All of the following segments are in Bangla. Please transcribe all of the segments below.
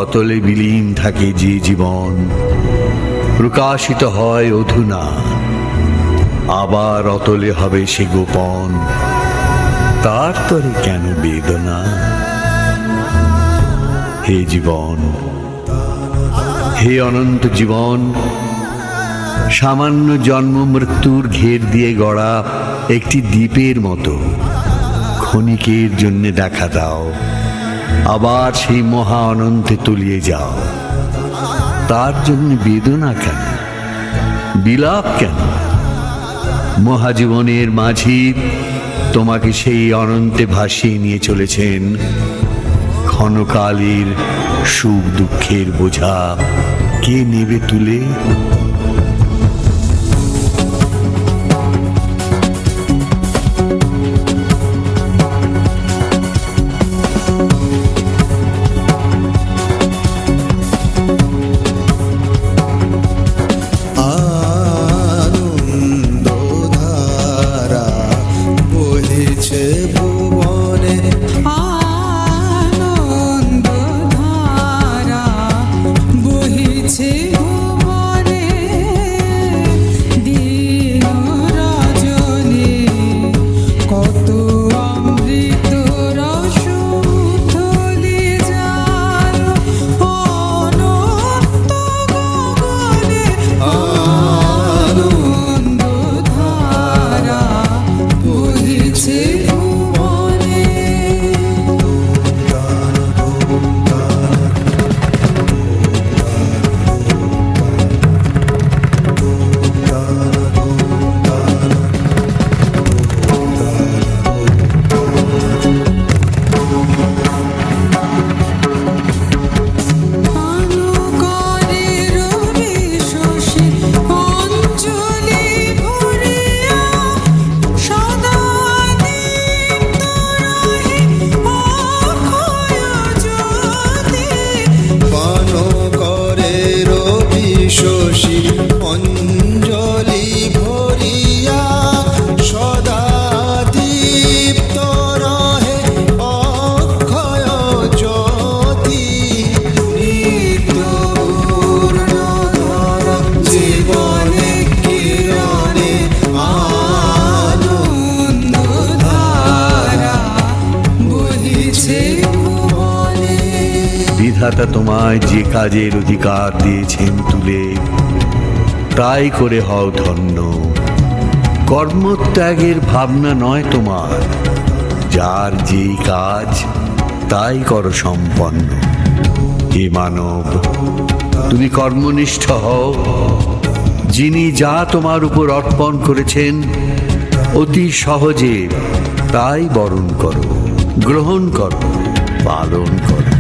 অতলে বিলীন থাকে যে জীবন, প্রকাশিত হয় অধুনা, আবার অতলে হবে সে গোপন। তার তরে কেন বেদনা? হে জীবন, হে অনন্ত জীবন, সামান্য জন্ম মৃত্যুর ঘের দিয়ে গড়া একটি দ্বীপের মতো ক্ষণিকের জন্য দেখা দাও, আবার সেই মহা অনন্তে তলিয়ে যাও। তার জন্য বেদনা কেন, বিলাপ কেন? মহাজীবনের মাঝি তোমাকে সেই অনন্তে ভাসিয়ে নিয়ে চলেছেন। ক্ষণকালের সুখ দুঃখের বোঝা কে নেবে তুলে? বিধাতা তোমায় যে কাজের অধিকার দিয়েছেন তুলে, তাই করে হও ধন্য। কর্মত্যাগের ভাবনা নয় তোমার, যার যেই কাজ তাই করো সম্পন্ন। হে মানব, তুমি কর্মনিষ্ঠ হও। যিনি যা তোমার উপর অর্পণ করেছেন অতি সহজে তাই বরণ করো, গ্রহণ করো, পালন করো।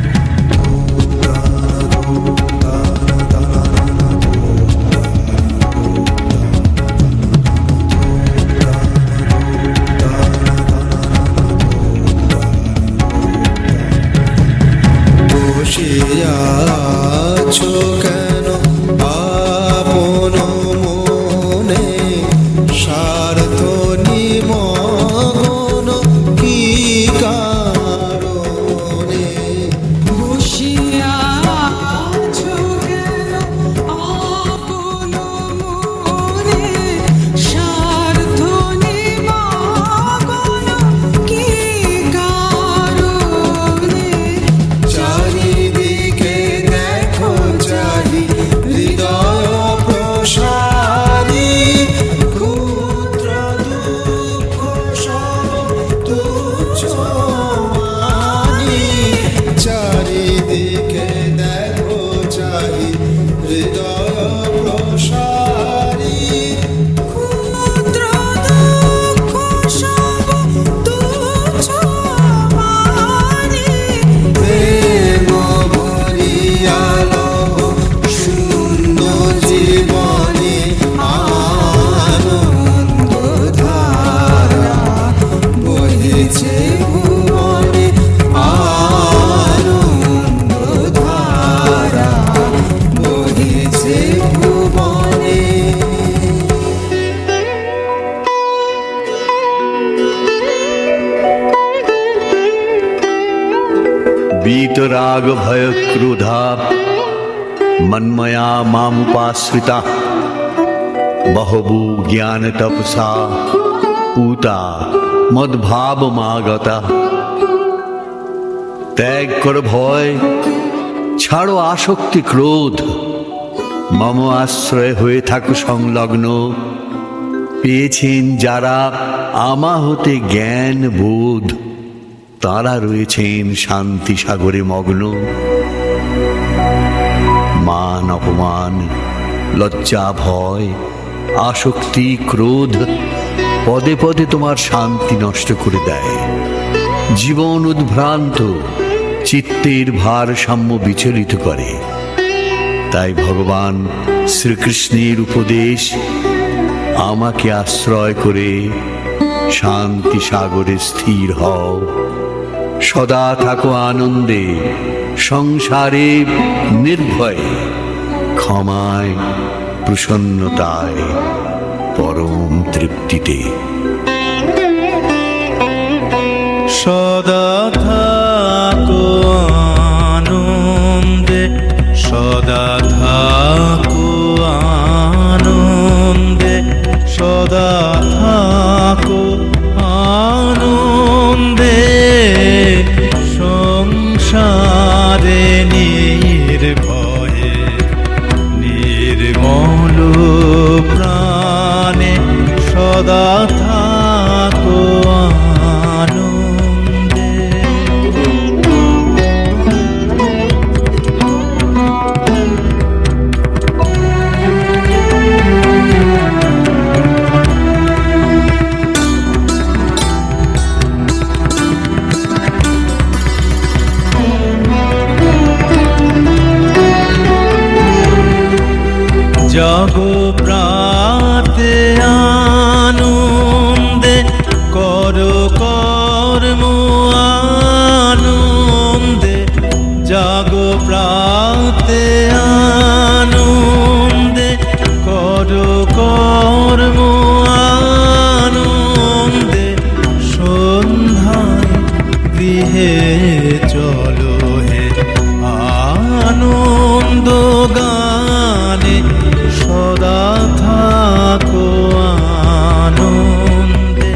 বসিয়াছো কেন আপন মনে, স্বার্থ নিমগ্ন কি কারণে? বসিয়াছো কেন আপন মনে, স্বার্থ নিমগ্ন কি কারণে? চারিদিকে দেখো চাহি হৃদয় প্রসারী, ক্ষুদ্র দুঃখ সব তুচ্ছ মানি। চারিদিকে দেখো চাহি হৃদয় প্রসারী, ক্ষুদ্র দুঃখ সব তুচ্ছ মানি। প্রেম ভরিয়া লও শূন্য জীবনে, আনন্দ ধারা বহিছে ভুবনে, আনন্দ ধারা বহিছে ভুবনে। वीतराग भय क्रोधा मन्मया मामुपाश्रिता बहवो ज्ञान तपसा पूता मद्भाव मागता। ত্যাগ করো ভয়, ছাড়ো আসক্তি ক্রোধ, মম আশ্রয় হয়ে থাকো সংলগ্ন। পেয়েছেন যারা আমা হতে জ্ঞান বোধ, তারা রয়েছেন শান্তি সাগরে মগ্ন। মান অপমান লজ্জা ভয় আসক্তি ক্রোধ পদে পদে তোমার শান্তি নষ্ট করে দেয়। জীবন উদ্ভ্রান্ত, চিত্তের ভারসাম্য বিচলিত করে। তাই ভগবান শ্রীকৃষ্ণের উপদেশ, আমাকে আশ্রয় করে শান্তি সাগরে স্থির হও। সদা থাকো আনন্দে, সংসারে নির্ভয়ে, ক্ষমায় প্রসন্নতায়, পরম তৃপ্তিতে। সদা থাকো আনন্দে, সদা থাকো আনন্দে, সদা থাকো আনন্দে, সংসারে নির্ভয়ে, নির্মল প্রাণে সদা থাকো আনন্দে। জাগো প্রাতে আনন্দে, করো কর্ম আনন্দে, জাগো প্রাতে আনন্দে, করো কর্ম আনন্দে, সন্ধ্যায় গৃহে চলো হে আনন্দ গানে, সদা থাকো আনন্দে।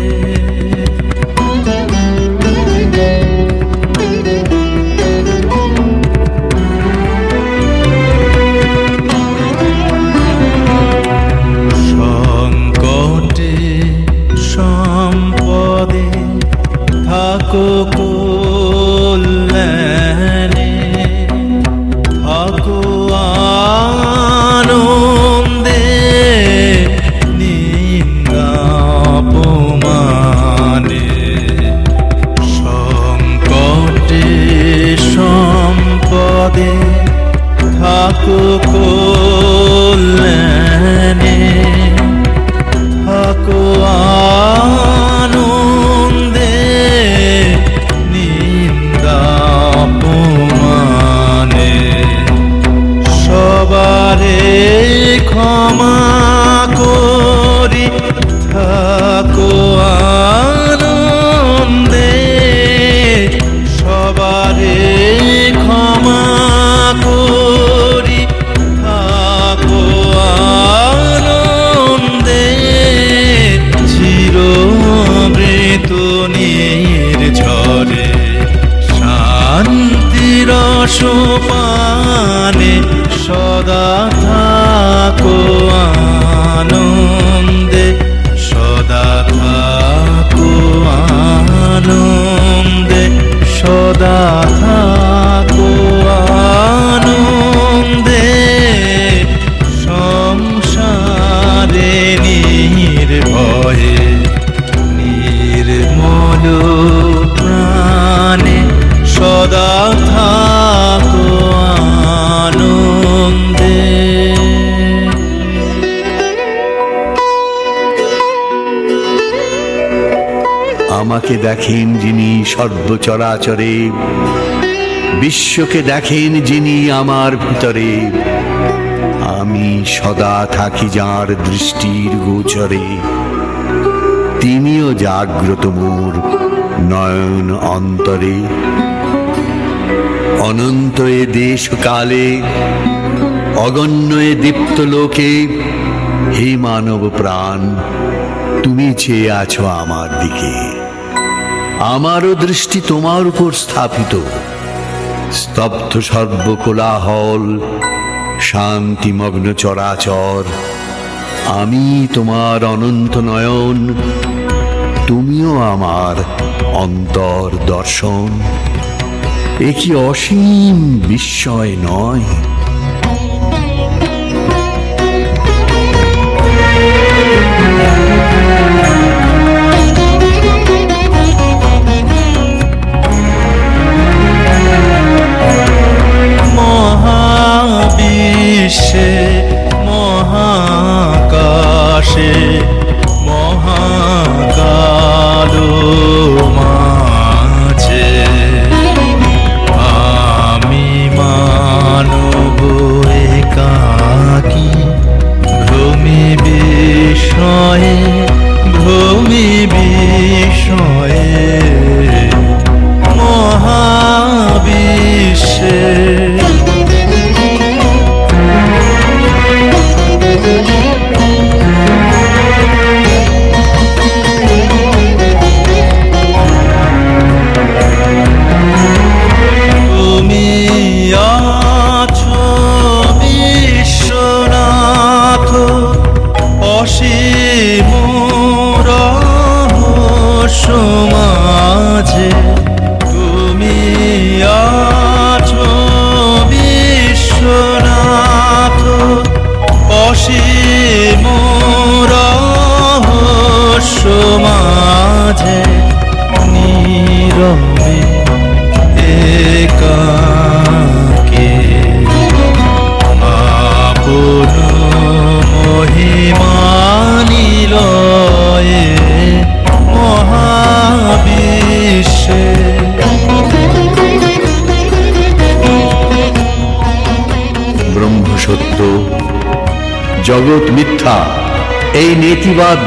সংকটে সম্পদে থাকো কল্যাণে, থাকো আনন্দে, নিন্দা অপমানে। সংকটে সম্পদে থাকো কল্যাণে, থাকো আনন্দে, নিন্দা অপমানে। সবারে ক্ষমা করি থাকো আনন্দে, সবারে ক্ষমা করি থাকো আনন্দে। চিরমৃত নির্ঝরে শান্তির সোপানে, সদা থাকো আনন্দে, সদা থাকো আনন্দে, সদা থাকো আনন্দে, সংসারে নির্ভয়ে, নির্মল প্রাণে সদা থাকো আনন্দে। আমাকে দেখেন যিনি সর্বচরাচরে, বিশ্বকে দেখেন যিনি আমার ভিতরে। আমি সদা থাকি যার দৃষ্টির গোচরে, তিনিও জাগ্রত মোর নয়ন অন্তরে। অনন্ত এ দেশ কালে, অগণ্য এ দীপ্ত লোকে, হে মানব প্রাণ, তুমি চেয়ে আছো আমার দিকে। আমারও দৃষ্টি তোমার উপর স্থাপিত। স্তব্ধ সর্বকোলাহল, শান্তিমগ্ন চরাচর, আমি তোমার অনন্ত নয়ন, তুমিও আমার অন্তর দর্শন। এ কি অসীম বিস্ময় নয়? মহাবিশ্বে মহাকাশে মহাকালো মাঝে আমি মানব একাকী, ভ্রমি বিষয়ে ভ্রমি বিষয়ে মহাবিশ্বে। তুমি আছো বিশ্বনাথ, অসীম রহস্য মাঝে। তুমি আছো বিশ্বনাথ, অসীম রহস্য মাঝে। নীরবে একাকে আপন মহিমা নিলয়ে মহাবিশ্বে। ব্রহ্ম সত্য, জগৎ মিথ্যা, এই নেতিবাদ